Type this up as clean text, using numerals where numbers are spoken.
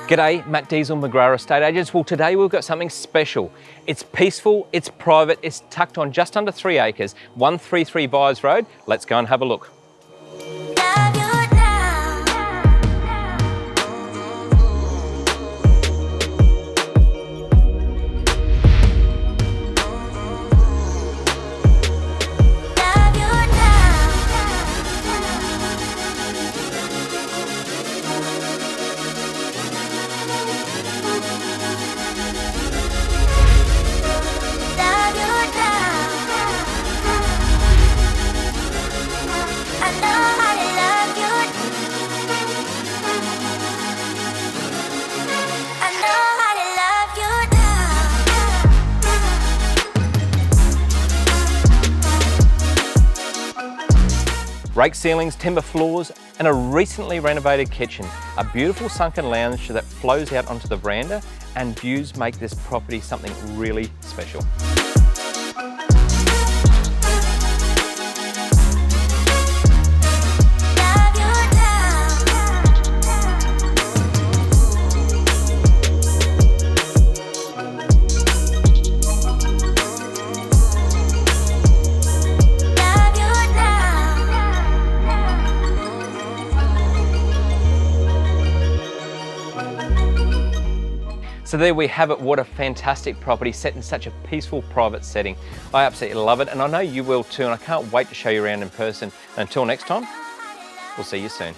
G'day, Matt Diesel, McGrath Estate Agents. Well, today we've got something special. It's peaceful, it's private, it's tucked on just under 3 acres, 133 Vise Road. Let's go and have a look. Rake ceilings, timber floors, and a recently renovated kitchen. A beautiful sunken lounge that flows out onto the veranda, and views make this property something really special. So there we have it. What a fantastic property set in such a peaceful private setting. I absolutely love it, and I know you will too, and I can't wait to show you around in person. Until next time, we'll see you soon.